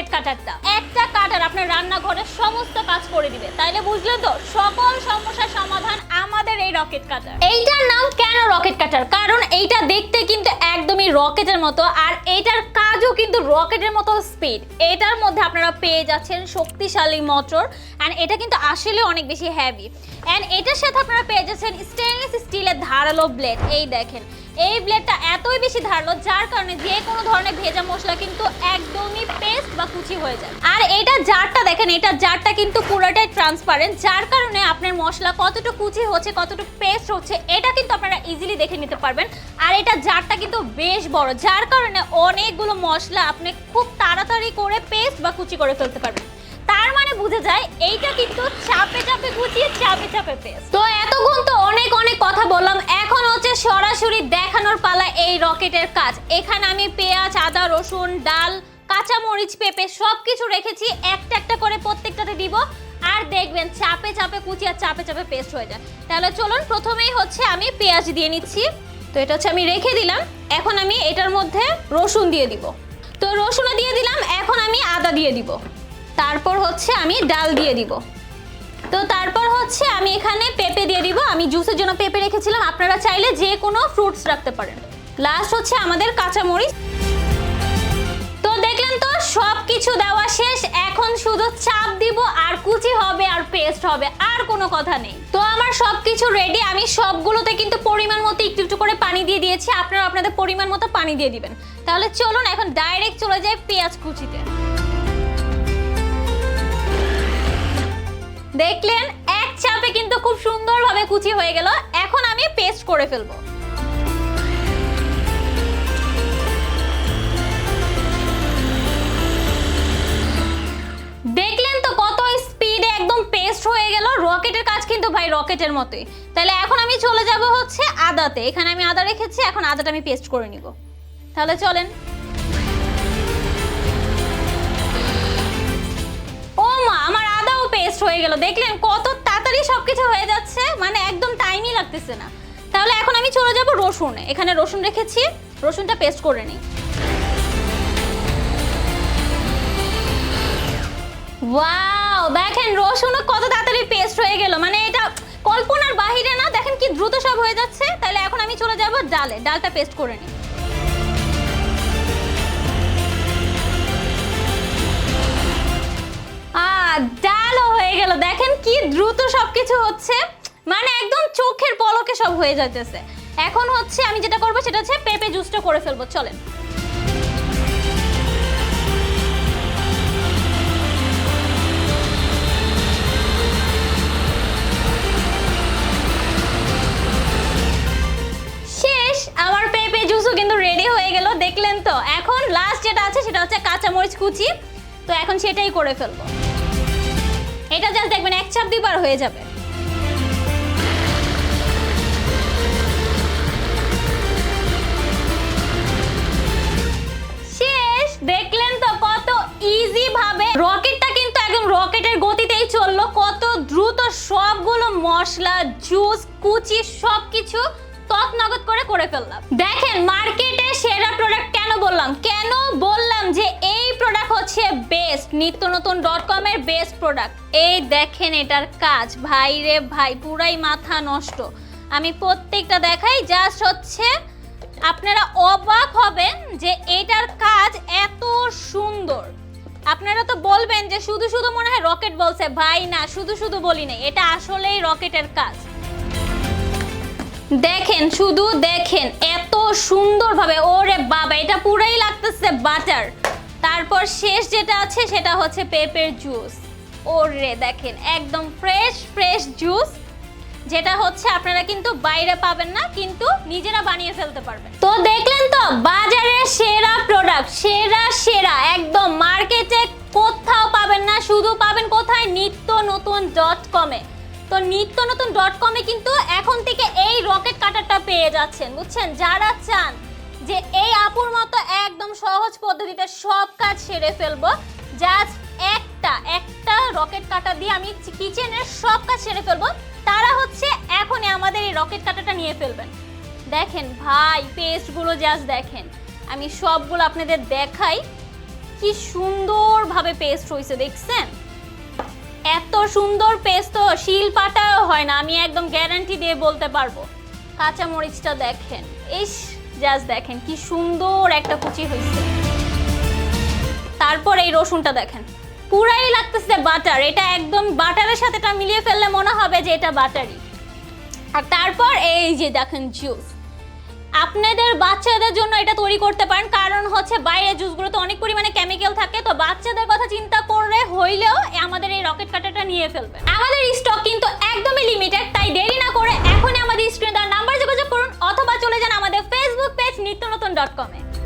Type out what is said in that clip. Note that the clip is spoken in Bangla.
রকেট কাটারটা। একটা কাটার আপনার রান্নাঘরের সমস্ত কাজ করে দিবে, তাইলে বুঝলেন তো সকল সমস্যার সমাধান আমাদের এই রকেট কাটার। এইটার নাম কেন রকেট কাটার? কারণ এইটা দেখতে কিন্তু একদমই রকেটের মতো, আর এইটার কাজও কিন্তু রকেটের মতো স্পিড। এটার মধ্যে আপনারা পেয়ে যাচ্ছেন শক্তিশালী মোটর, এন্ড এটা কিন্তু আসলে অনেক বেশি হেভি। এন্ড এটার সাথে আপনারা পেয়ে যাচ্ছেন স্টেনলেস স্টিলের ধারালো ব্লেড। এই দেখেন, এই ব্লেডটা এতই বেশি ধারালো যার কারণে যে কোনো ধরনের ভেজা মশলা কিন্তু একদমই পেস্ট বা কুচি হয়ে যায়। আর এটা জারটা দেখেন, এটা জারটা কিন্তু পুরোটাই ট্রান্সপারেন্ট, যার কারণে আপনার মশলা কতটুকু কুচি হচ্ছে কতটুকু পেস্ট হচ্ছে এটা কিন্তু আপনারা ইজিলি দেখে নিতে পারবেন। আর এটা জারটা কিন্তু বেশ বড়, যার কারণে অনেকগুলো মশলা আপনি খুব তাড়াতাড়ি করে পেস্ট বা কুচি করে ফেলতে পারবেন। তার মানে বুঝে যায় এইটা কিন্তু চাপে চাপে কুচিয়ে চাপে চাপে পেস্ট। তো এতক্ষণ তো অনেক কথা বললাম, এখন হচ্ছে সরাসরি দেখানোর পালা এই রকেটের কাজ। এখানে আমি পেঁয়াজ, আদা, রসুন, ডাল, কাঁচামরিচ, পেঁপে সবকিছু রেখেছি, একটা একটা করে প্রত্যেকটাতে দিব, আর দেখবেন চাপে চাপে কুচি আর চাপে চাপে পেস্ট হয়ে যায়। তাহলে চলুন, প্রথমেই হচ্ছে আমি পেঁয়াজ দিয়ে নিচ্ছি। তো এটা হচ্ছে আমি রেখে দিলাম। এখন আমি এটার মধ্যে রসুন দিয়ে দিব। তো রসুনও দিয়ে দিলাম। এখন আমি আদা দিয়ে দিব। তারপর হচ্ছে আমি ডাল দিয়ে দিব। তো তারপর হচ্ছে আমি এখানে পেঁপে দিয়ে দিব। আমি জুসের জন্য পেঁপে রেখেছিলাম, আপনারা চাইলে যে কোনো ফ্রুটস রাখতে পারেন। লাস্ট হচ্ছে আমাদের কাঁচামরিচ। তো দেখলেন তো সব কিছু দেওয়া শেষ, এখন শুধু চাপ দিব আর কুচি হবে আর পেস্ট হবে, আর কোনো কথা নেই। তো আমার সবকিছু রেডি। আমি সবগুলোতে কিন্তু পরিমাণ মতো একটু একটু করে পানি দিয়ে দিয়েছি, আপনারা আপনাদের পরিমাণ মতো পানি দিয়ে দিবেন। তাহলে চলুন এখন ডাইরেক্ট চলে যাই পেঁয়াজ কুচিতে। দেখলেন এক চাপে কিন্তু খুব সুন্দরভাবে কুচি হয়ে গেল। এখন আমি পেস্ট করে ফেলবো। দেখলেন তো কত স্পিডে একদম পেস্ট হয়ে গেল। রকেটের কাজ কিন্তু ভাই রকেটের মতোই। তাহলে এখন আমি চলে যাব হচ্ছে আদাতে। এখানে আমি আদা রেখেছি, এখন আদাটা আমি পেস্ট করে নিব। তাহলে চলেন। ও মা, আমার আদাও পেস্ট হয়ে গেল। দেখলেন কত তাড়াতাড়ি সবকিছু হয়ে যাচ্ছে, মানে একদম টাইমই লাগতেছে না। তাহলে এখন আমি চলে যাব রসুনে। এখানে রসুন রেখেছি, রসুনটা পেস্ট করে নিই। ওয়াও, দেখেন রসুনও কত তাড়াতাড়ি পেস্ট হয়ে গেল, মানে এটা কল্পনার বাহিরে না। দেখেন কি দ্রুত সব হয়ে যাচ্ছে। তাহলে এখন আমি চলে যাব ডালে। ডালটা পেস্ট করে নিই। ডালও হয়ে গেল। দেখেন কি দ্রুত সবকিছু হচ্ছে, মানে একদম চোখের পলকে সব হয়ে যাচ্ছে। এখন হচ্ছে আমি যেটা করবো সেটা হচ্ছে পেঁপে জুসটা করে ফেলবো। চলেন। শেষ, আমার পেঁপে জুসও কিন্তু রেডি হয়ে গেল। দেখলেন তো। এখন লাস্ট যেটা আছে সেটা হচ্ছে কাঁচামরিচ কুচি। তো এখন সেটাই করে ফেলবো। এটা জাস্ট দেখবেন এক চাপ দিবার হয়ে যাবে। শেষ। দেখলেন তো কত ইজি ভাবে রকেটটা কিন্তু একদম রকেটের গতিতেই চললো। কত দ্রুত সবগুলো মশলা, জুস, কুচি সবকিছু তৎনগদ করে ফেললাম। দেখেন মার্কেটে সেরা প্রোডাক্ট কেন বললাম যে এই প্রোডাক্ট হচ্ছে বেস্ট, নিত্যনতুন.com এর বেস্ট প্রোডাক্ট। এই দেখেন এটার কাজ, ভাই রে ভাই, পুরাই মাথা নষ্ট। আমি প্রত্যেকটা দেখাই, জাস্ট হচ্ছে আপনারা অবাক হবেন যে এটার কাজ এত সুন্দর। আপনারা তো বলবেন যে শুধু শুধু মনে হয় রকেট বলছে। ভাই না, শুধু শুধু বলি নাই, এটা আসলেই রকেটের কাজ। দেখেন, শুধু দেখেন এত সুন্দরভাবে। ওরে বাবা, এটা পুরাই লাগতেছে বাটার। তারপর শেষ যেটা আছে সেটা হচ্ছে পেঁপের জুস। ওরে দেখেন একদম ফ্রেশ জুস, যেটা হচ্ছে আপনারা কিন্তু বাইরে পাবেন না, কিন্তু নিজেরা বানিয়ে ফেলতে পারবেন। তো দেখলেন তো বাজারের সেরা প্রোডাক্ট, সেরা একদম মার্কেটে কোথাও পাবেন না, শুধু পাবেন কোথায়? নিত্যনতুন.com এ। তো নিত্যনতুন.com এ কিন্তু এখন থেকে এই রকেট কাটারটা পেয়ে যাচ্ছেন, বুঝছেন? যারা চান যে এই আপুর মতো একদম সহজ পদ্ধতিতে সব কাজ সেরে ফেলবো, জাস্ট একটা রকেট কাটার দিয়ে আমি কিচেনের সব কাজ সেরে ফেলবো, তারা হচ্ছে এখনই আমাদের এই রকেট কাটারটা নিয়ে ফেলবেন। দেখেন ভাই, পেস্টগুলো জাস্ট দেখেন, আমি সবগুলো আপনাদের দেখাই। কি সুন্দরভাবে পেস্ট হয়েছে দেখছেন? এত সুন্দর পেস্ট তো শিল পাটাও হয় না, আমি একদম গ্যারান্টি দিয়ে বলতে পারবো। কাঁচা মরিচটা দেখেন, ইস জাস্ট দেখেন কি সুন্দর একটা কুচি হয়েছে। তারপর এই রসুনটা দেখেন, পুরাই লাগতেছে বাটার, এটা একদম বাটারের সাথে এটা মিলিয়ে ফেললে মনে হবে যে এটা বাটারই। আর তারপর এই যে দেখেন জুস, আপনাদের বাচ্চাদের জন্য এটা তৈরি করতে পারেন, কারণ হচ্ছে বাইরের জুসগুলোতে অনেক পরিমাণে কেমিক্যাল থাকে, তো বাচ্চাদের কথা চিন্তা করে হইলেও আমাদের এই রকেট কাটারটা নিয়ে ফেলবেন। আমাদের স্টক কিন্তু একদমই লিমিটেড, তাই দেরি না করে এখনই আমাদের স্ক্রিনে দেওয়া নাম্বার যোগাযোগ করুন অথবা চলে যান আমাদের ফেসবুক পেজ নিত্যনতুন.com-এ।